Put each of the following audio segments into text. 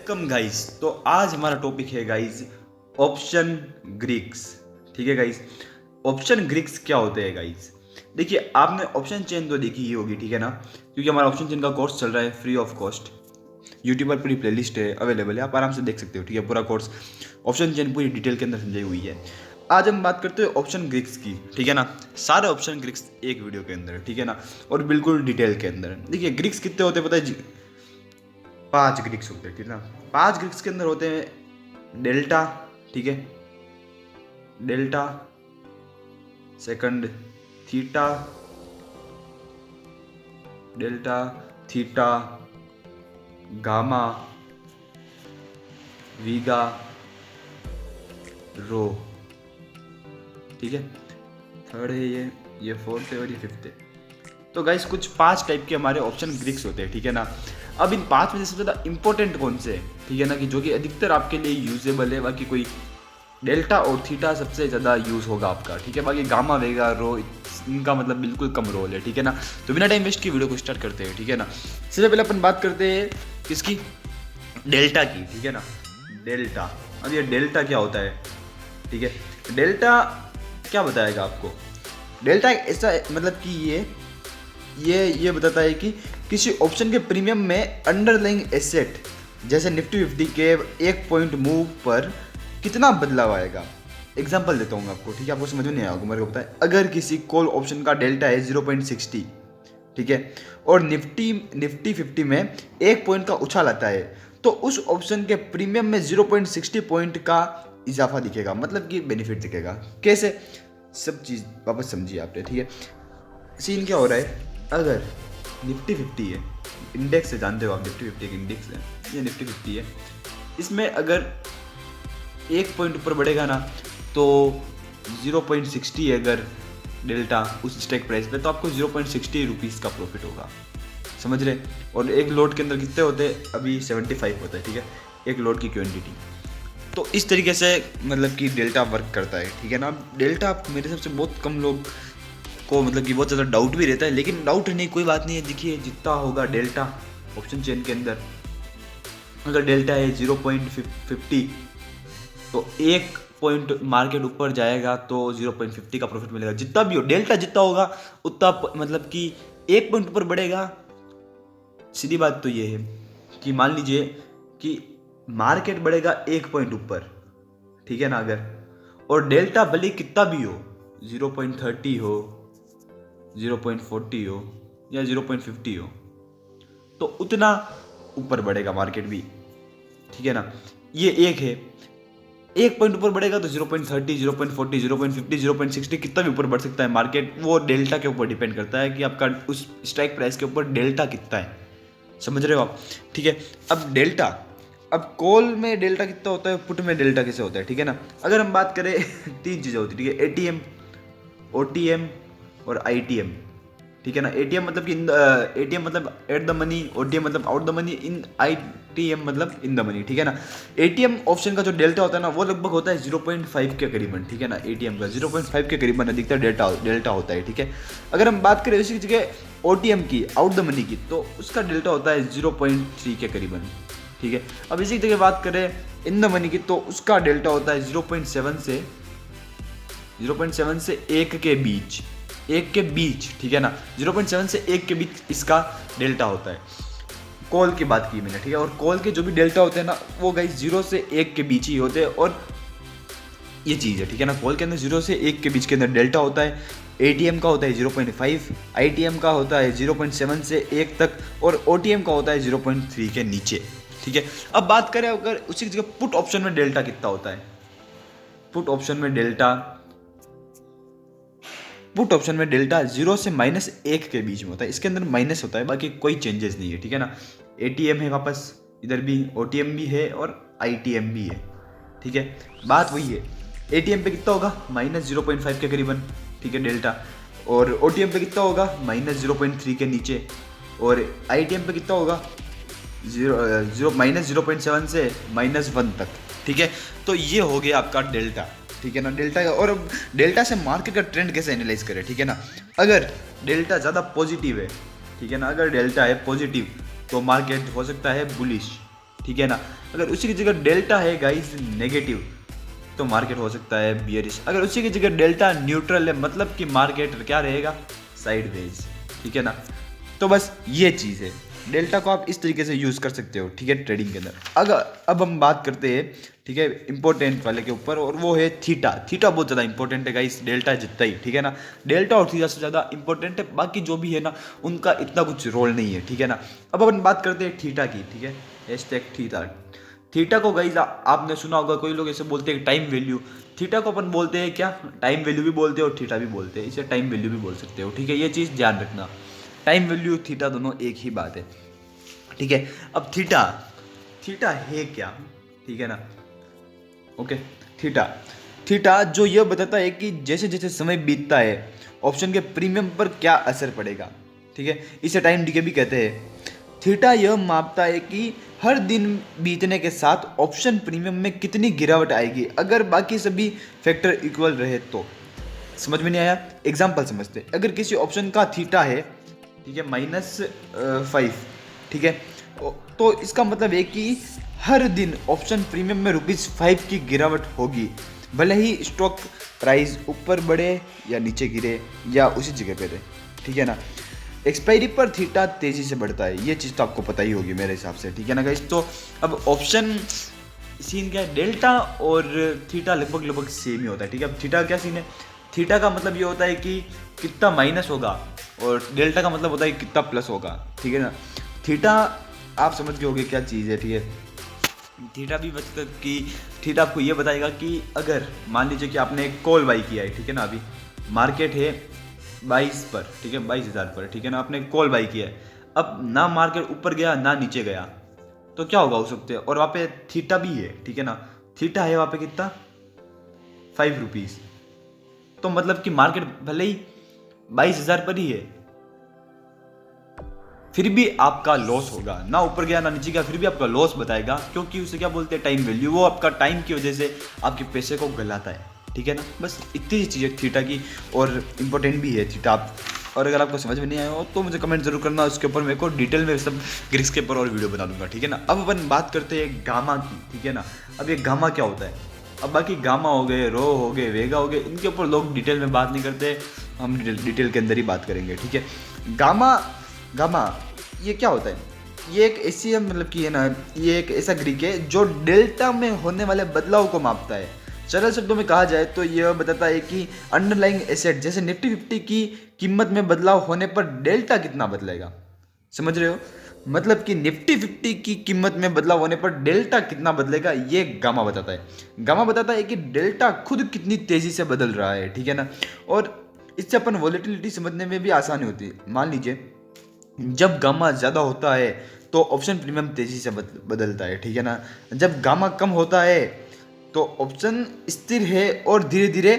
Welcome guys. तो आज हमारा टॉपिक है गाइस ऑप्शन ग्रीक्स। ठीक है गाइस, ऑप्शन ग्रीक्स क्या होते हैं गाइस? देखिए, आपने ऑप्शन चेन तो देखी ही होगी, ठीक है ना, क्योंकि हमारा ऑप्शन चेन का कोर्स चल रहा है फ्री ऑफ कॉस्ट। यूट्यूब पर पूरी प्लेलिस्ट है, अवेलेबल है, आप आराम से देख सकते हो। ठीक है, पूरा कोर्स ऑप्शन चेन पूरी डिटेल के अंदर समझाई हुई है। आज हम बात करते हैं ऑप्शन ग्रीक्स की, ठीक है ना। सारे ऑप्शन ग्रीक्स एक वीडियो के अंदर, ठीक है ना, और बिल्कुल डिटेल के अंदर। देखिए, ग्रीक्स कितने होते हैं पता है? 5 ग्रीक्स होते हैं, ठीक है ना। 5 ग्रीक्स के अंदर होते हैं डेल्टा, ठीक है, delta, second theta, delta, theta, gamma, वीगा, रो, ठीक है। थर्ड है ये फोर्थ है और ये फिफ्थ है। तो गाइस कुछ 5 टाइप के हमारे ऑप्शन ग्रीक्स होते हैं, ठीक है ना। अब इन 5 में से सबसे ज़्यादा इंपॉर्टेंट कौन से है, ठीक है ना, कि जो कि अधिकतर आपके लिए यूजेबल है। बाकी कोई डेल्टा और थीटा सबसे ज़्यादा यूज़ होगा आपका, ठीक है। बाकी गामा, वेगा, रो इनका मतलब बिल्कुल कम रोल है, ठीक है ना। तो बिना टाइम वेस्ट की वीडियो को स्टार्ट करते हैं, ठीक है ना। सबसे पहले अपन बात करते हैं किसकी? डेल्टा की, ठीक है ना। डेल्टा, अब ये डेल्टा क्या होता है, ठीक है। डेल्टा क्या बताएगा आपको? डेल्टा ऐसा मतलब कि ये बताता है कि किसी ऑप्शन के प्रीमियम में अंडरलाइंग एसेट जैसे निफ्टी 50 के एक पॉइंट मूव पर कितना बदलाव आएगा। एग्जांपल देता हूँ आपको, ठीक है, आपको समझ में नहीं आएगा, मेरे को पता है। अगर किसी कॉल ऑप्शन का डेल्टा है 0.60, ठीक है, और निफ्टी 50 में एक पॉइंट का उछाल आता है, तो उस ऑप्शन के प्रीमियम में 0.60 पॉइंट का इजाफा दिखेगा, मतलब कि बेनिफिट दिखेगा। कैसे? सब चीज़ वापस समझिए आपने, ठीक है। सीन क्या हो रहा है? अगर निफ्टी 50 है, इंडेक्स है, जानते हो आप, निफ्टी 50 का इंडेक्स है, ये निफ्टी 50 है। इसमें अगर एक पॉइंट ऊपर बढ़ेगा ना, तो 0.60 है अगर डेल्टा उस स्ट्राइक प्राइस पे, तो आपको 0.60 रुपीज़ का प्रॉफिट होगा, समझ रहे। और एक लोड के अंदर कितने होते हैं? अभी 75 होता है, ठीक है, एक लोड की क्वांटिटी। तो इस तरीके से मतलब कि डेल्टा वर्क करता है, ठीक है ना। डेल्टा मेरे हिसाब से बहुत कम लोग को मतलब कि बहुत ज़्यादा डाउट भी रहता है, लेकिन डाउट नहीं, कोई बात नहीं है। देखिए, जितना होगा डेल्टा ऑप्शन चेन के अंदर, अगर डेल्टा है 0.50, तो एक पॉइंट मार्केट ऊपर जाएगा तो 0.50 का प्रॉफिट मिलेगा। जितना भी हो, डेल्टा जितना होगा उतना मतलब कि एक पॉइंट ऊपर बढ़ेगा। सीधी बात तो ये है कि मान लीजिए कि मार्केट बढ़ेगा एक पॉइंट ऊपर, ठीक है ना, अगर, और डेल्टा भले कितना भी हो, 0.30 हो, 0.40 हो या 0.50 हो, तो उतना ऊपर बढ़ेगा मार्केट भी, ठीक है ना। ये एक है, एक पॉइंट ऊपर बढ़ेगा तो 0.30, 0.40, 0.50, 0.60 कितना भी ऊपर बढ़ सकता है मार्केट। वो डेल्टा के ऊपर डिपेंड करता है कि आपका उस स्ट्राइक प्राइस के ऊपर डेल्टा कितना है, समझ रहे हो आप, ठीक है। अब डेल्टा, अब कॉल में डेल्टा कितना होता है, पुट में डेल्टा कैसे होता है, ठीक है ना। अगर हम बात करें 3 चीज़ें होती है, ठीक है, एटीएम, ओटीएम और आईटीएम, ठीक है ना। एटीएम मतलब कि एटीएम मतलब एट द मनी, ओटीएम मतलब out the money, in ITM मतलब इन द मनी, ठीक है ना। एटीएम ऑप्शन का जो डेल्टा होता है ना, वो लगभग होता है 0.5 के करीबन, ठीक है ना। एटीएम का 0.5 के करीबन अधिकतर डेल्टा होता है, ठीक है। अगर हम बात करें उसी जगह ओटीएम की, आउट द मनी की, तो उसका डेल्टा होता है 0.3 के करीबन, ठीक है। अब इसी जगह बात करें इन द मनी की, तो उसका डेल्टा होता है 0.7 से 1 के बीच, 1 के बीच, ठीक है ना। 0.7 से 1 के बीच इसका डेल्टा होता है। कॉल की बात की मैंने, ठीक है, और कॉल के जो भी डेल्टा होते हैं ना, वो गाइस 0 से 1 के बीच ही होते हैं, और ये चीज़ है, ठीक है ना। कॉल के अंदर 0 से 1 के बीच के अंदर डेल्टा होता है। एटीएम का होता है 0.5, आईटीएम का होता है 0.7 से 1 तक, और ओटीएम का होता है 0.3 के नीचे, ठीक है। अब बात करें अगर उसी जगह पुट ऑप्शन में डेल्टा कितना होता है, पुट ऑप्शन में डेल्टा 0 से -1 के बीच में होता है। इसके अंदर माइनस होता है, बाकी कोई चेंजेस नहीं है, ठीक है ना। एटीएम है वापस, इधर भी ओटीएम भी है और आईटीएम भी है, ठीक है। बात वही है, एटीएम पे कितना होगा -0.5 के करीबन, ठीक है, डेल्टा, और ओटीएम पे कितना होगा -0.3 के नीचे, और आईटीएम पे कितना होगा -0.7 से -1 तक, ठीक है। तो ये हो गया आपका डेल्टा, ठीक है ना, डेल्टा का। और अब डेल्टा से मार्केट का ट्रेंड कैसे एनालाइज करें, ठीक है ना। अगर डेल्टा ज़्यादा पॉजिटिव है, ठीक है ना, अगर डेल्टा है पॉजिटिव, तो मार्केट हो सकता है बुलिश, ठीक है ना। अगर उसी की जगह डेल्टा है गाइस नेगेटिव, तो मार्केट हो सकता है बियरिश। अगर उसी की जगह डेल्टा न्यूट्रल है, मतलब कि मार्केट क्या रहेगा, साइडवेज, ठीक है ना। तो बस ये चीज़ है, डेल्टा को आप इस तरीके से यूज़ कर सकते हो, ठीक है, ट्रेडिंग के अंदर। अगर अब हम बात करते हैं, ठीक है, इंपॉर्टेंट वाले के ऊपर, और वो है थीटा। थीटा बहुत ज़्यादा इंपॉर्टेंट है गाइस, डेल्टा जितना ही, ठीक है ना। डेल्टा और थीटा से ज़्यादा इंपॉर्टेंट है, बाकी जो भी है ना उनका इतना कुछ रोल नहीं है, ठीक है ना। अब अपन बात करते हैं थीटा की, ठीक है, हैशटैग थीटा। थीटा को गाइस आपने सुना होगा, कोई लोग ऐसे बोलते हैं टाइम वैल्यू। थीटा को अपन बोलते हैं क्या, टाइम वैल्यू भी बोलते हैं और थीटा भी बोलते हैं, इसे टाइम वैल्यू भी बोल सकते हो, ठीक है। ये चीज़ ध्यान रखना, टाइम वैल्यू थीटा दोनों एक ही बात है, ठीक है। अब थीटा, थीटा है क्या, ठीक है ना। ओके, थीटा, थीटा जो यह बताता है कि जैसे जैसे समय बीतता है ऑप्शन के प्रीमियम पर क्या असर पड़ेगा, ठीक है। इसे टाइम डीके भी कहते हैं। थीटा यह मापता है कि हर दिन बीतने के साथ ऑप्शन प्रीमियम में कितनी गिरावट आएगी अगर बाकी सभी फैक्टर इक्वल रहे तो। समझ में नहीं आया, एग्जाम्पल समझते। अगर किसी ऑप्शन का थीटा है, ठीक है, -5, ठीक है, तो इसका मतलब है कि हर दिन ऑप्शन प्रीमियम में ₹5 की गिरावट होगी, भले ही स्टॉक प्राइस ऊपर बढ़े या नीचे गिरे या उसी जगह पे रहे, ठीक है ना। एक्सपायरी पर थीटा तेजी से बढ़ता है, ये चीज़ तो आपको पता ही होगी मेरे हिसाब से, ठीक है ना गाइस। तो अब ऑप्शन सीन क्या है, डेल्टा और थीटा लगभग लगभग सेम ही होता है, ठीक है। अब थीटा क्या सीन है, थीटा का मतलब ये होता है कि कितना माइनस होगा, और डेल्टा का मतलब होता है कितना प्लस होगा, ठीक है ना। थीटा आप समझ गए होंगे क्या चीज़ है, ठीक है। थीटा भी मतलब कि थीटा आपको ये बताएगा कि अगर मान लीजिए कि आपने एक कॉल बाई किया है, ठीक है ना, अभी मार्केट है 22 पर, ठीक है, 22,000 पर, ठीक है ना, आपने कॉल बाई किया है। अब ना मार्केट ऊपर गया ना नीचे गया, तो क्या होगा उस वक्त, और वहाँ पे थीटा भी है, ठीक है ना। थीटा है वहाँ पे कितना, ₹5, तो मतलब कि मार्केट भले ही 22,000 पर ही है, फिर भी आपका लॉस होगा, ना ऊपर गया ना नीचे गया, फिर भी आपका लॉस बताएगा, क्योंकि उसे क्या बोलते हैं, टाइम वैल्यू। वो आपका टाइम की वजह से आपके पैसे को गलाता है, ठीक है ना। बस इतनी चीज़ें थीटा की, और इम्पोर्टेंट भी है थीटा। आप, और अगर आपको समझ में नहीं आया हो तो मुझे कमेंट जरूर करना, उसके ऊपर मेरे को डिटेल में सब ग्रीक्स के ऊपर और वीडियो बना दूंगा, ठीक है ना। अब अपन बात करते हैं गामा की, ठीक है ना। अब ये गामा क्या होता है, अब बाकी गामा हो गए, रो हो गए, वेगा हो गए, इनके ऊपर लोग डिटेल में बात नहीं करते, हम डिटेल के अंदर ही बात करेंगे, ठीक है। गामा, गामा ये क्या होता है, ये एक ऐसी मतलब कि है ना, ये एक ऐसा ग्रीक है जो डेल्टा में होने वाले बदलाव को मापता है। सरल शब्दों में कहा जाए तो यह बताता है कि अंडरलाइंग एसेट जैसे निफ्टी 50 की कीमत में बदलाव होने पर डेल्टा कितना बदलेगा। समझ रहे हो, मतलब कि निफ्टी 50 की कीमत में बदलाव होने पर डेल्टा कितना बदलेगा, ये गामा बताता है। गामा बताता है कि डेल्टा खुद कितनी तेजी से बदल रहा है, ठीक है ना। और इससे अपन वॉलेटिलिटी समझने में भी आसानी होती है। मान लीजिए जब गामा ज़्यादा होता है तो ऑप्शन प्रीमियम तेजी से बदलता है, ठीक है ना। जब गामा कम होता है तो ऑप्शन स्थिर है और धीरे धीरे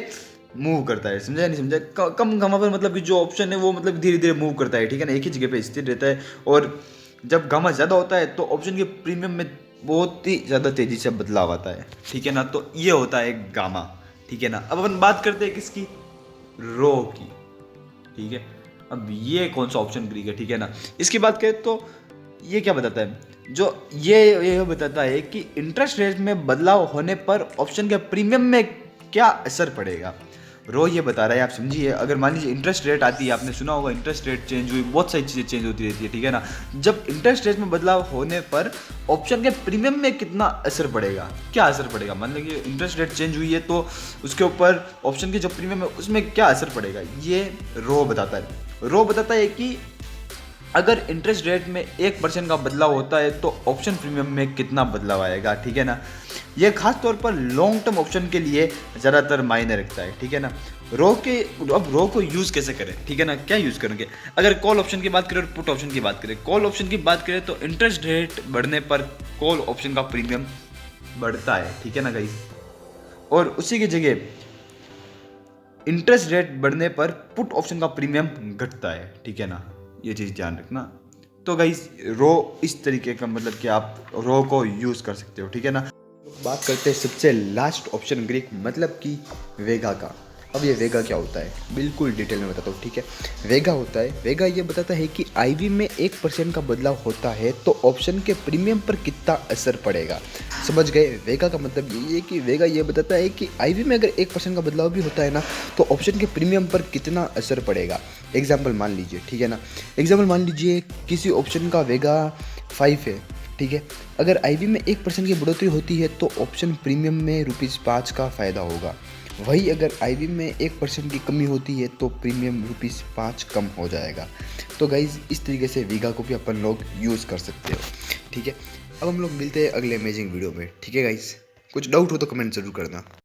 मूव करता है। समझा नहीं समझा, कम गामा पर मतलब कि जो ऑप्शन है वो मतलब धीरे धीरे मूव करता है, ठीक है ना, एक ही जगह पे स्थिर रहता है। और जब गामा ज़्यादा होता है तो ऑप्शन के प्रीमियम में बहुत ही ज़्यादा तेज़ी से बदलाव आता है, ठीक है ना। तो ये होता है गामा, ठीक है ना। अब अपन बात करते हैं किसकी, रो की, ठीक है। अब ये कौन सा ऑप्शन ग्रीक है, ठीक है ना। इसकी बात करें तो ये क्या बताता है, जो ये बताता है कि इंटरेस्ट रेट में बदलाव होने पर ऑप्शन के प्रीमियम में क्या असर पड़ेगा। रो ये बता रहा है, आप समझिए। अगर मान लीजिए इंटरेस्ट रेट आती है, आपने सुना होगा इंटरेस्ट रेट चेंज हुई, बहुत सारी चीज़ें चेंज होती रहती है, ठीक है ना। जब इंटरेस्ट रेट में बदलाव होने पर ऑप्शन के प्रीमियम में कितना असर पड़ेगा, क्या असर पड़ेगा, मान लीजिए इंटरेस्ट रेट चेंज हुई है तो उसके ऊपर ऑप्शन के जो प्रीमियम है उसमें क्या असर पड़ेगा, ये रो बताता है। रो बताता है कि अगर इंटरेस्ट रेट में 1% का बदलाव होता है तो ऑप्शन प्रीमियम में कितना बदलाव आएगा, ठीक है ना। यह खास तौर पर लॉन्ग टर्म ऑप्शन के लिए ज़्यादातर मायने रखता है, ठीक है ना। अब रो को यूज़ कैसे करें, ठीक है ना, क्या यूज़ करेंगे। अगर कॉल ऑप्शन की बात करें और पुट ऑप्शन की बात करें, कॉल ऑप्शन की बात करें तो इंटरेस्ट रेट बढ़ने पर कॉल ऑप्शन का प्रीमियम बढ़ता है, ठीक है ना गाइस। और उसी की जगह इंटरेस्ट रेट बढ़ने पर पुट ऑप्शन का प्रीमियम घटता है, ठीक है ना, ये चीज़ ध्यान रखना। तो गाइस रो इस तरीके का मतलब कि आप रो को यूज़ कर सकते हो, ठीक है ना। बात करते हैं सबसे लास्ट ऑप्शन ग्रीक मतलब कि वेगा का। अब ये वेगा क्या होता है बिल्कुल डिटेल में बताता हूँ, ठीक है। वेगा होता है, वेगा ये बताता है कि आईवी में 1% का बदलाव होता है तो ऑप्शन के प्रीमियम पर कितना असर पड़ेगा। समझ गए? वेगा का मतलब ये है कि वेगा ये बताता है कि आईवी में अगर 1% का बदलाव भी होता है ना तो ऑप्शन के प्रीमियम पर कितना असर पड़ेगा। एग्जाम्पल मान लीजिए, ठीक है ना, एग्जाम्पल मान लीजिए किसी ऑप्शन का वेगा 5 है, ठीक है। अगर आईवी में 1% की बढ़ोतरी होती है तो ऑप्शन प्रीमियम में ₹5 का फ़ायदा होगा। वही अगर आईवी में 1% की कमी होती है तो प्रीमियम ₹5 कम हो जाएगा। तो गाइज़ इस तरीके से वीगा को भी अपन लोग यूज़ कर सकते हो, ठीक है। अब हम लोग मिलते हैं अगले अमेजिंग वीडियो में, ठीक है गाइज़। कुछ डाउट हो तो कमेंट ज़रूर करना।